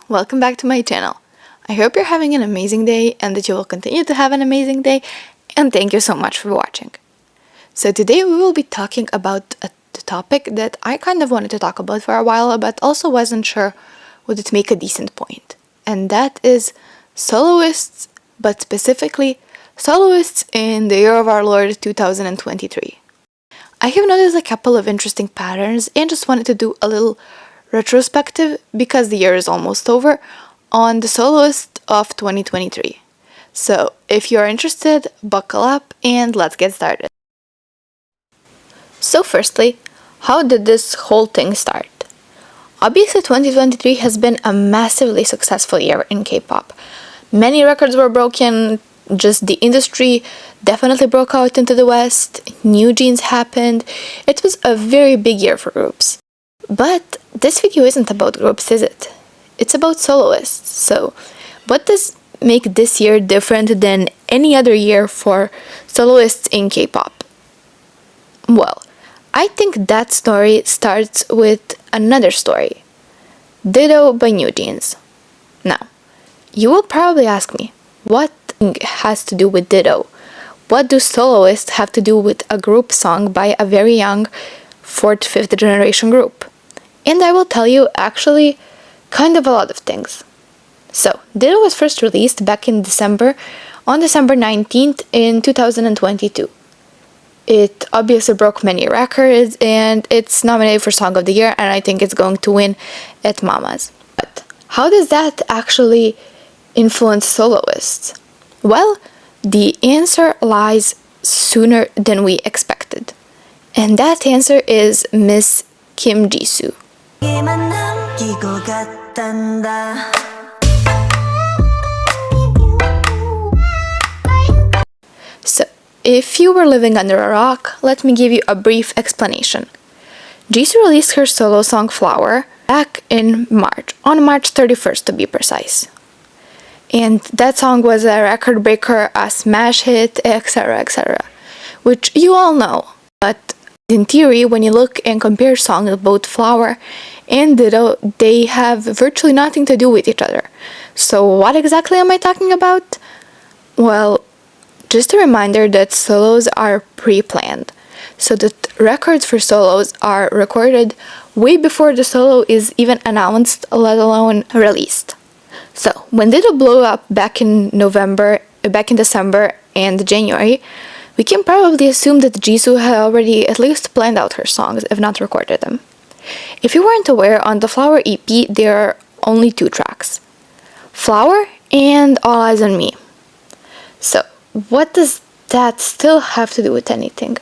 welcome back to my channel. I hope you're having an amazing day and that you will continue to have an amazing day, and thank you so much for watching. So today we will be talking about a topic that I kind of wanted to talk about for a while, but also wasn't sure would it make a decent point, and that is soloists, but specifically soloists in the year of our Lord 2023. I have noticed a couple of interesting patterns and just wanted to do a little retrospective, because the year is almost over, on the soloist of 2023. So if you're interested, buckle up and let's get started. So firstly, how did this whole thing start? Obviously 2023 has been a massively successful year in K-pop. Many records were broken, just the industry definitely broke out into the West, new jeans happened. It was a very big year for groups. But this video isn't about groups, is it? It's about soloists. So what does make this year different than any other year for soloists in K-pop? Well, I think that story starts with another story. Ditto by New Jeans. Now, you will probably ask me, what has to do with Ditto? What do soloists have to do with a group song by a very young 4th, 5th generation group? And I will tell you, actually, kind of a lot of things. So, Ditto was first released back in December, on December 19th in 2022. It obviously broke many records, and it's nominated for Song of the Year, and I think it's going to win at Mama's. But how does that actually influence soloists? Well, the answer lies sooner than we expected. And that answer is Miss Kim Jisoo. So, if you were living under a rock, let me give you a brief explanation. Jisoo released her solo song Flower back in March, on March 31st to be precise. And that song was a record breaker, a smash hit, etc., etc., which you all know. But in theory, when you look and compare songs of both Flower and Ditto, they have virtually nothing to do with each other. So what exactly am I talking about? Well, just a reminder that solos are pre-planned. So that records for solos are recorded way before the solo is even announced, let alone released. So, when Ditto blew up back in December and January, we can probably assume that Jisoo had already at least planned out her songs, if not recorded them. If you weren't aware, on the Flower EP there are only 2 tracks, Flower and All Eyes on Me. So, what does that still have to do with anything?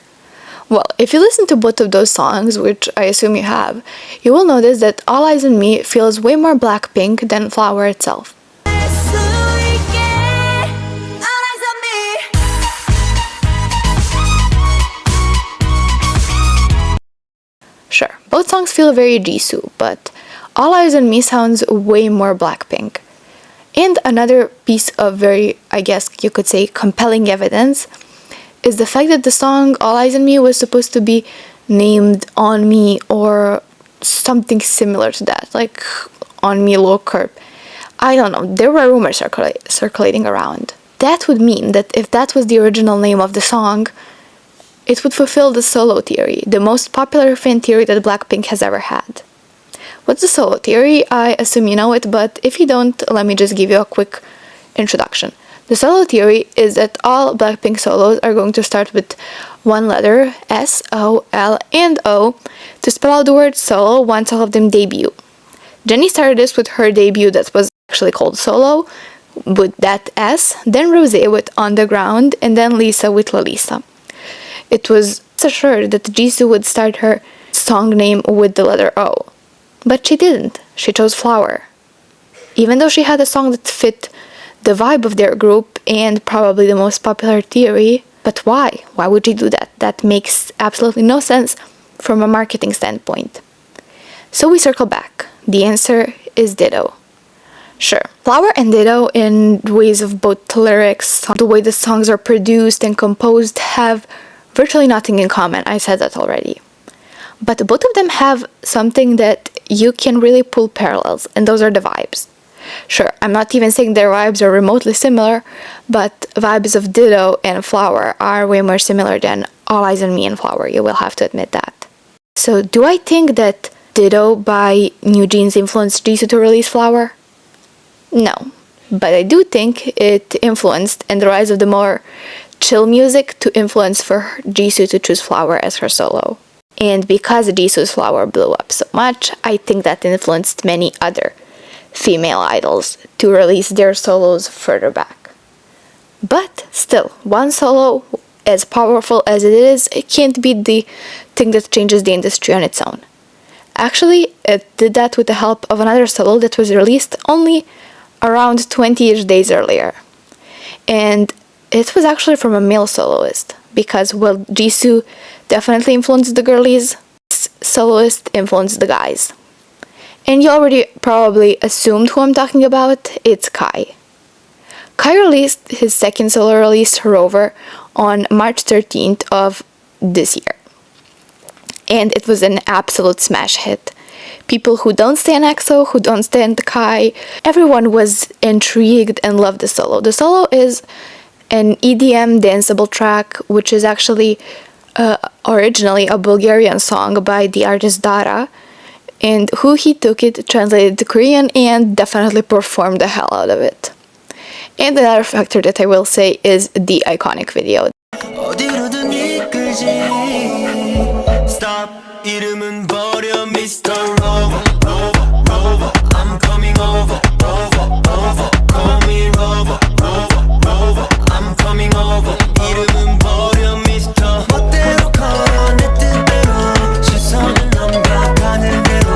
Well, if you listen to both of those songs, which I assume you have, you will notice that All Eyes on Me feels way more Blackpink than Flower itself. Sure, both songs feel very Jisoo, but All Eyes on Me sounds way more Blackpink. And another piece of very, I guess you could say, compelling evidence is the fact that the song All Eyes on Me was supposed to be named On Me or something similar to that, like On Me Look, or I don't know, there were rumors circulating around. That would mean that if that was the original name of the song, it would fulfill the solo theory, the most popular fan theory that Blackpink has ever had. What's the solo theory? I assume you know it, but if you don't, let me just give you a quick introduction. The solo theory is that all Blackpink solos are going to start with one letter, S, O, L, and O, to spell out the word solo once all of them debut. Jennie started this with her debut that was actually called Solo, with that S, then Rosé with On the Ground, and then Lisa with Lalisa. It was assured that Jisoo would start her song name with the letter O, but she didn't. She chose Flower. Even though she had a song that fit the vibe of their group and probably the most popular theory, but why? Why would you do that? That makes absolutely no sense from a marketing standpoint. So we circle back. The answer is Ditto. Sure, Flower and Ditto, in ways of both lyrics, the way the songs are produced and composed, have virtually nothing in common. I said that already. But both of them have something that you can really pull parallels, and those are the vibes. Sure, I'm not even saying their vibes are remotely similar, but vibes of Ditto and Flower are way more similar than All Eyes on Me and Flower, you will have to admit that. So do I think that Ditto by New Jeans influenced Jisoo to release Flower? No, but I do think it influenced in the rise of the more chill music to influence for Jisoo to choose Flower as her solo. And because Jisoo's Flower blew up so much, I think that influenced many other female idols to release their solos further back. But still, one solo, as powerful as it is, it can't be the thing that changes the industry on its own. Actually, it did that with the help of another solo that was released only around 20-ish days earlier. And it was actually from a male soloist, because, well, Jisoo definitely influenced the girlies, soloist influenced the guys. And you already probably assumed who I'm talking about, it's Kai. Kai released his second solo release, Rover, on March 13th of this year. And it was an absolute smash hit. People who don't stand EXO, who don't stand Kai, everyone was intrigued and loved the solo. The solo is an EDM danceable track, which is actually originally a Bulgarian song by the artist Dara, and who he took it, translated to Korean, and definitely performed the hell out of it. And another factor that I will say is the iconic video. Stop. 이름은 버려 Mr. Rover, Rover, Rover. I'm coming over, over, over. Call me Rover, Rover, Rover. I'm coming over. 이름은 버려 Mr. 멋대로 걸어 내 뜻대로 시선은 넘겨가는 대로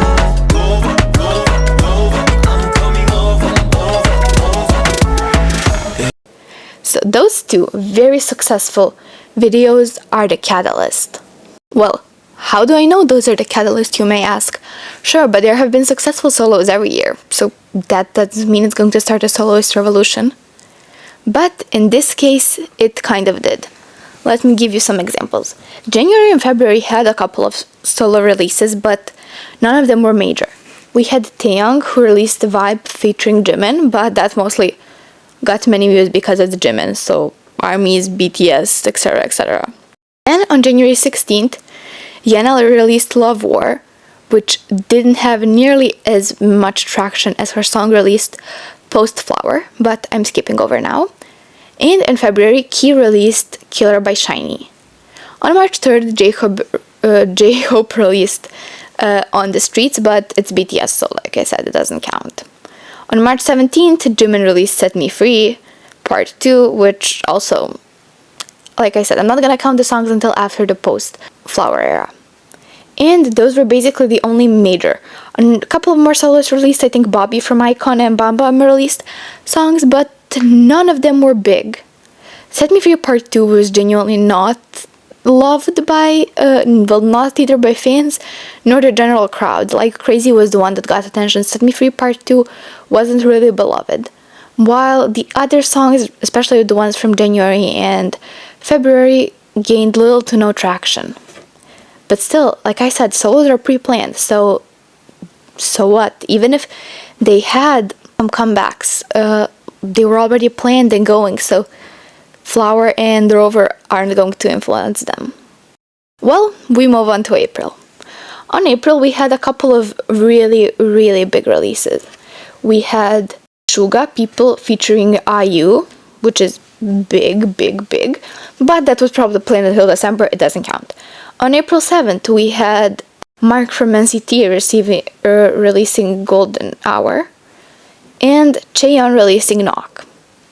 Rover, Rover, Rover. I'm coming over, over, over. So those two very successful videos are the catalyst. Well, how do I know those are the catalysts, you may ask? Sure, but there have been successful solos every year, so that doesn't mean it's going to start a soloist revolution. But in this case, it kind of did. Let me give you some examples. January and February had a couple of solo releases, but none of them were major. We had Taeyang, who released Vibe featuring Jimin, but that mostly got many views because it's Jimin, so ARMYs, BTS, etc, etc. And on January 16th, Yena released Love War, which didn't have nearly as much traction as her song released post Flower, but I'm skipping over now. And in February, Key released Killer by SHINee. On March 3rd, J-Hope released On the Streets, but it's BTS, so like I said, it doesn't count. On March 17th, Jimin released Set Me Free, Part 2, which also, like I said, I'm not gonna count the songs until after the post-Flower era. And those were basically the only major. A couple of more solos released, I think Bobby from iKON and Bam Bam released songs, but none of them were big. Set Me Free Part 2 was genuinely not loved by, well, not either by fans, nor the general crowd. Like Crazy was the one that got attention. Set Me Free Part 2 wasn't really beloved. While the other songs, especially the ones from January and February, gained little to no traction. But still, like I said, solos are pre-planned, so what? Even if they had some comebacks, they were already planned and going, so Flower and Rover aren't going to influence them. Well, we move on to April. On April, we had a couple of really, really big releases. We had Suga People featuring IU, which is big, but that was probably planned until December, it doesn't count. On April 7th, we had Mark from NCT releasing Golden Hour, and Cheon releasing Knock.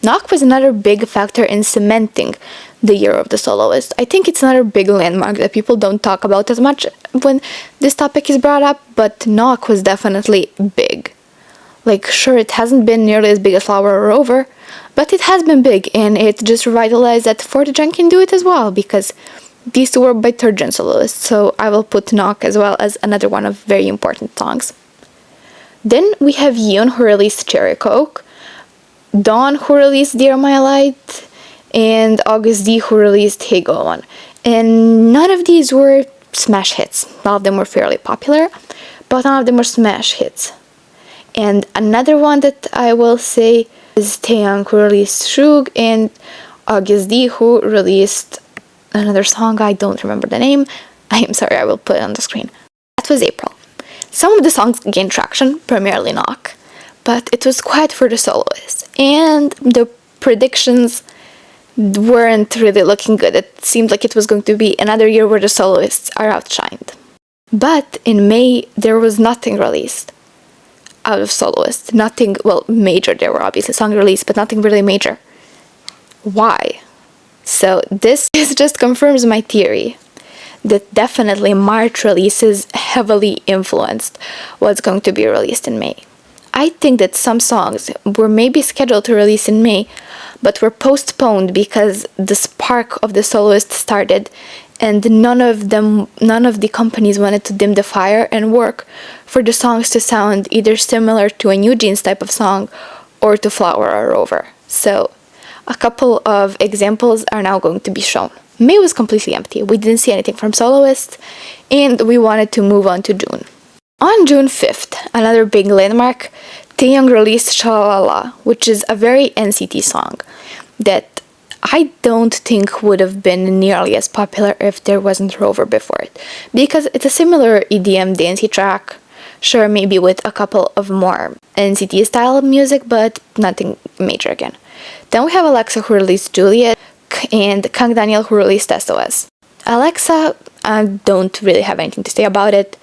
Knock was another big factor in cementing the year of the soloist. I think it's another big landmark that people don't talk about as much when this topic is brought up, but Knock was definitely big. Like, sure, it hasn't been nearly as big as Flower or Rover, but it has been big, and it just revitalized that 4th Gen can do it as well, because these two were by 3rd Gen soloists, so I will put Knock as well as another one of very important songs. Then we have Yeon, who released Cherry Coke, Dawn, who released Dear My Light, and August D, who released Hey Go On. And none of these were smash hits. None of them were fairly popular, but none of them were smash hits. And another one that I will say is Taeyang, who released Shug, and August D, who released another song. I don't remember the name. I am sorry, I will put it on the screen. That was April. Some of the songs gained traction, primarily Knock, but it was quiet for the soloists, and the predictions weren't really looking good. It seemed like it was going to be another year where the soloists are outshined. But in May, there was nothing released out of soloists. Nothing, well, major. There were obviously songs released, but nothing really major. Why? So this just confirms my theory that definitely March releases heavily influenced what's going to be released in May. I think that some songs were maybe scheduled to release in May, but were postponed because the spark of the soloist started, and none of the companies wanted to dim the fire and work for the songs to sound either similar to a New Jeans type of song or to Flower or Rover. So a couple of examples are now going to be shown. May was completely empty. We didn't see anything from soloists, and we wanted to move on to June. On June 5th, another big landmark, Taeyang released Shalala, which is a very NCT song that I don't think would have been nearly as popular if there wasn't Rover before it, because it's a similar EDM dancey track, sure, maybe with a couple of more NCT style music, but nothing major again. Then we have Alexa, who released Juliet, and Kang Daniel, who released SOS. Alexa, I don't really have anything to say about it.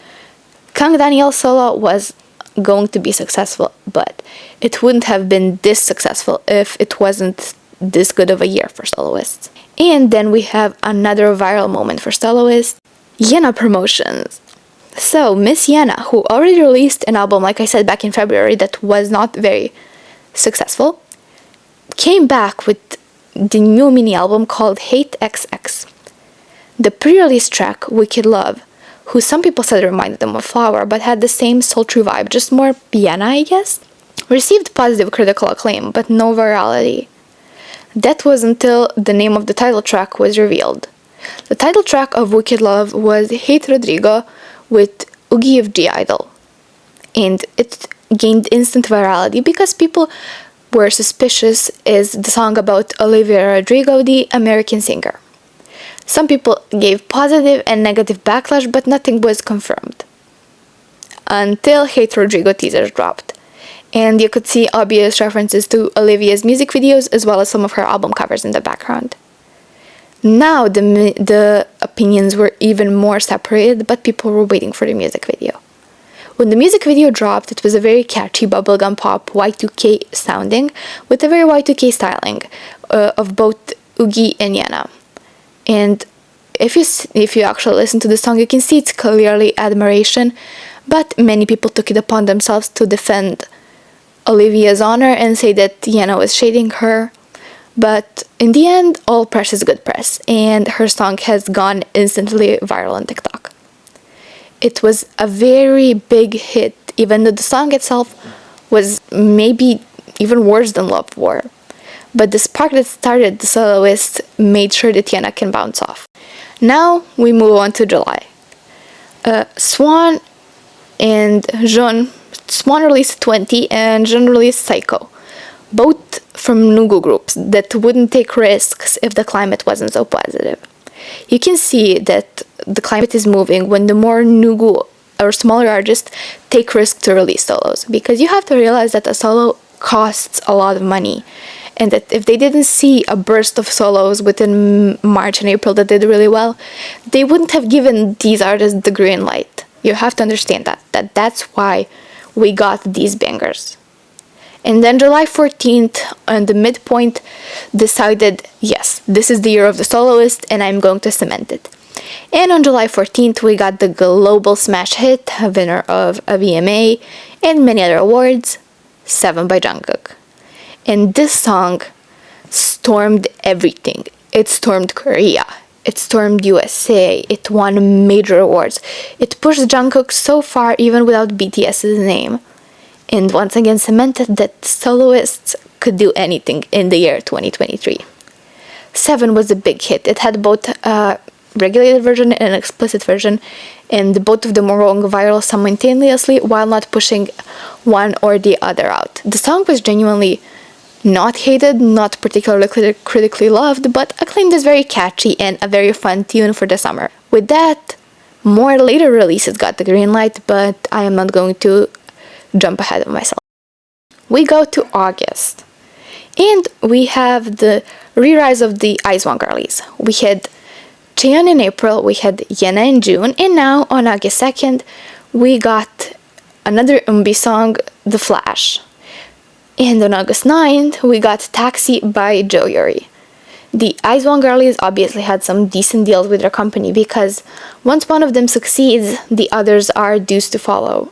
Kang Daniel's solo was going to be successful, but it wouldn't have been this successful if it wasn't this good of a year for soloists. And then we have another viral moment for soloists, Yena promotions. So Miss Yena, who already released an album, like I said, back in February that was not very successful, came back with the new mini album called Hate XX. The pre-release track, Wicked Love, who some people said reminded them of Flower, but had the same sultry vibe, just more Yena, I guess, received positive critical acclaim, but no virality. That was until the name of the title track was revealed. The title track of Wicked Love was Hate Rodrigo with Oogie of G-Idol, and it gained instant virality because people were suspicious is the song about Olivia Rodrigo, the American singer. Some people gave positive and negative backlash, but nothing was confirmed. Until Hate Rodrigo teasers dropped, and you could see obvious references to Olivia's music videos as well as some of her album covers in the background. Now the opinions were even more separated, but people were waiting for the music video. When the music video dropped, it was a very catchy bubblegum pop Y2K sounding with a very Y2K styling of both Oogie and Yena. And if you actually listen to the song, you can see it's clearly admiration, but many people took it upon themselves to defend Olivia's honor and say that Yena was shading her. But in the end, all press is good press, and her song has gone instantly viral on TikTok. It was a very big hit, even though the song itself was maybe even worse than Love War. But the spark that started the soloist made sure that Yena can bounce off. Now we move on to July. Swan and Jeon. Swan released 20 and Jeon released Psycho, both from Nugu groups that wouldn't take risks if the climate wasn't so positive. You can see that the climate is moving when the more Nugu or smaller artists take risks to release solos, because you have to realize that a solo costs a lot of money, and that if they didn't see a burst of solos within March and April that did really well, they wouldn't have given these artists the green light. You have to understand that's why we got these bangers. And then July 14th, on the midpoint, decided, yes, this is the year of the soloist, and I'm going to cement it. And on July 14th, we got the global smash hit, winner of a VMA and many other awards, Seven by Jungkook. And this song stormed everything. It stormed Korea. It stormed USA. It won major awards. It pushed Jungkook so far even without BTS's name. And once again cemented that soloists could do anything in the year 2023. Seven was a big hit. It had both regulated version and an explicit version, and both of them were going viral simultaneously while not pushing one or the other out. The song was genuinely not hated, not particularly critically loved, but acclaimed as very catchy and a very fun tune for the summer. With that, more later releases got the green light, but I am not going to jump ahead of myself. We go to August, and we have the re-rise of the IZ*ONE girlies. We had Jeon in April, we had Yena in June, and now on August 2nd, we got another Umbi song, The Flash. And on August 9th, we got Taxi by Yuri. The IZ*ONE girlies obviously had some decent deals with their company because once one of them succeeds, the others are due to follow.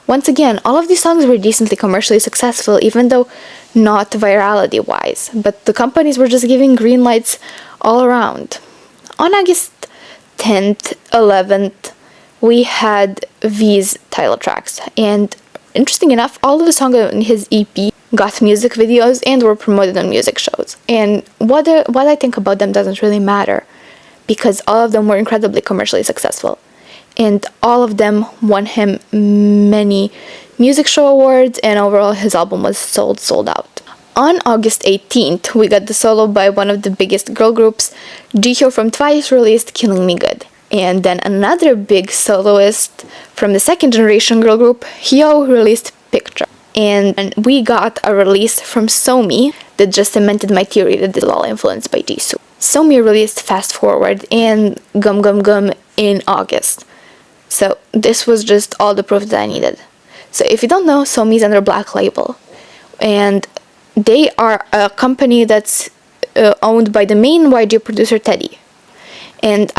Once again, all of these songs were decently commercially successful, even though not virality-wise, but the companies were just giving green lights all around. On August 10th, 11th, we had V's title tracks, and interesting enough, all of the songs on his EP got music videos and were promoted on music shows. And what I think about them doesn't really matter, because all of them were incredibly commercially successful. And all of them won him many music show awards, and overall his album was sold out. On August 18th, we got the solo by one of the biggest girl groups. Jihyo from Twice released Killing Me Good. And then another big soloist from the second generation girl group, Hyo, released Picture. And we got a release from Somi that just cemented my theory that this is all influenced by Jisoo. Somi released Fast Forward and Gum Gum Gum in August. So this was just all the proof that I needed. So if you don't know, Somi's under Black Label. And they are a company that's owned by the main YG producer Teddy. And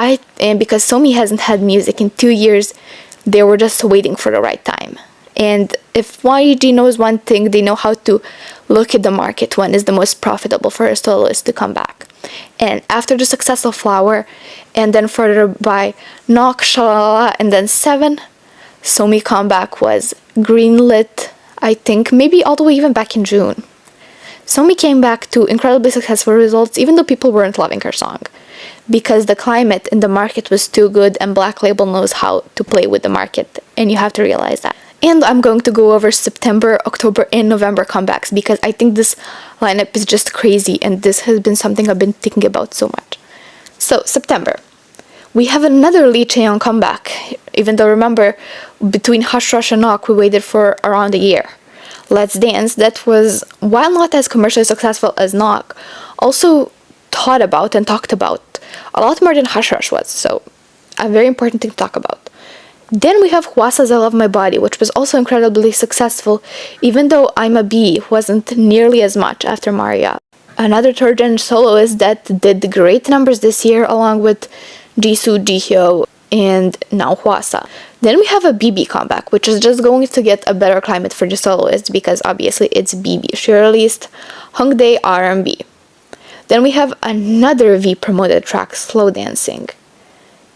because Somi hasn't had music in 2 years, they were just waiting for the right time. And if YG knows one thing, they know how to look at the market when is the most profitable for a soloist to come back. And after the successful Flower, and then further by Knock, Shalala, and then Seven, Somi comeback was greenlit, I think, maybe all the way even back in June. Somi came back to incredibly successful results, even though people weren't loving her song, because the climate in the market was too good, and Black Label knows how to play with the market, and you have to realize that. And I'm going to go over September, October, and November comebacks, because I think this lineup is just crazy, and this has been something I've been thinking about so much. So, September. We have another Lee Chaeyoung comeback, even though, remember, between Hush Rush and Knock, we waited for around a year. Let's Dance, that was, while not as commercially successful as Knock, also thought about and talked about a lot more than Hush Rush was, so a very important thing to talk about. Then we have Hwasa's I Love My Body, which was also incredibly successful, even though I'm a B wasn't nearly as much after Maria. Another third-gen soloist that did great numbers this year, along with Jisoo, Jihyo, and now Hwasa. Then we have a BB comeback, which is just going to get a better climate for the soloist, because obviously it's BB. She released Hongdae R&B. Then we have another V-promoted track, Slow Dancing.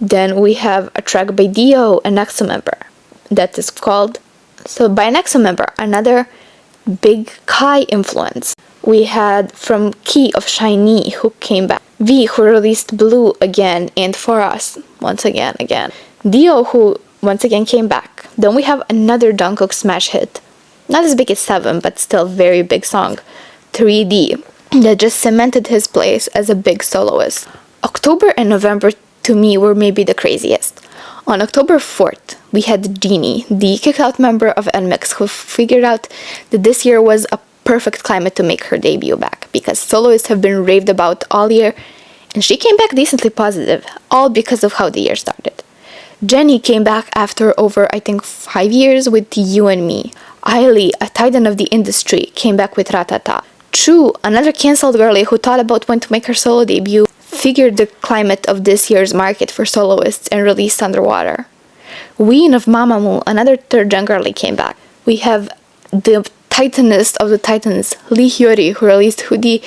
Then we have a track by Dio, an EXO member, that is called, so by an EXO member, another big Kai influence. We had from Key of SHINee, who came back. V, who released Blue again, and For Us, once again. Dio, who once again came back. Then we have another Jungkook smash hit. Not as big as Seven, but still very big song, 3D, that just cemented his place as a big soloist. October and November to me were maybe the craziest. On October 4th, we had Genie, the kick-out member of NMIXX, who figured out that this year was a perfect climate to make her debut back, because soloists have been raved about all year, and she came back decently positive, all because of how the year started. Jennie came back after over, I think, 5 years with You and Me. Ailey, a titan of the industry, came back with Ratata. Chu, another cancelled girlie who thought about when to make her solo debut, figured the climate of this year's market for soloists and released Underwater. Ween of Mamamoo, another third-gen girlie, came back. We have the titanist of the titans, Lee Hyori, who released Hoodie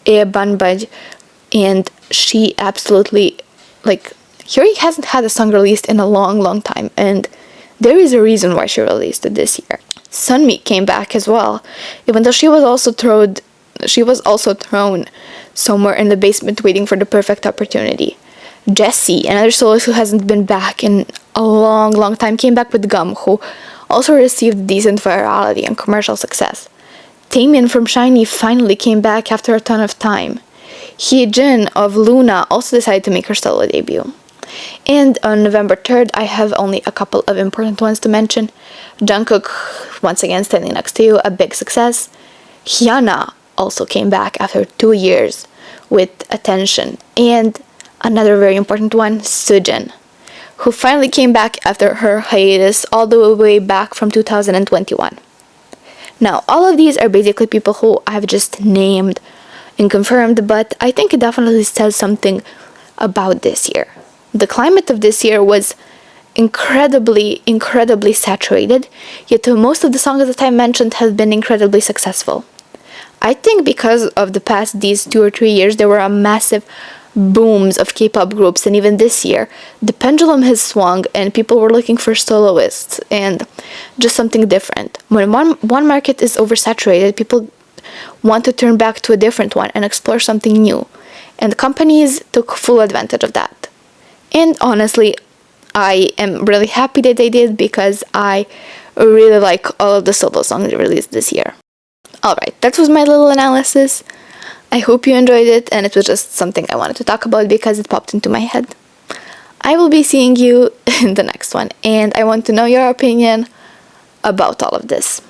e Banbaj, and she absolutely, Hyori hasn't had a song released in a long time, and there is a reason why she released it this year. Sunmi came back as well, even though she was also thrown somewhere in the basement waiting for the perfect opportunity. Jessie, another soloist who hasn't been back in a long time, came back with Gum, who also received decent virality and commercial success. Taemin from SHINee finally came back after a ton of time. Hyejin of Luna also decided to make her solo debut. And on November 3rd, I have only a couple of important ones to mention. Jungkook, once again standing next to you, a big success. Yena also came back after 2 years with Attention. And another very important one, Sujin, who finally came back after her hiatus all the way back from 2021. Now, all of these are basically people who I've just named and confirmed, but I think it definitely says something about this year. The climate of this year was incredibly saturated, yet most of the songs that I mentioned have been incredibly successful. I think because of these 2 or 3 years, there were a massive booms of K-pop groups, and even this year the pendulum has swung and people were looking for soloists and just something different. When one market is oversaturated, people want to turn back to a different one and explore something new, and companies took full advantage of that. And honestly, I am really happy that they did, because I really like all of the solo songs released this year. Alright, that was my little analysis. I hope you enjoyed it, and it was just something I wanted to talk about because it popped into my head. I will be seeing you in the next one, and I want to know your opinion about all of this.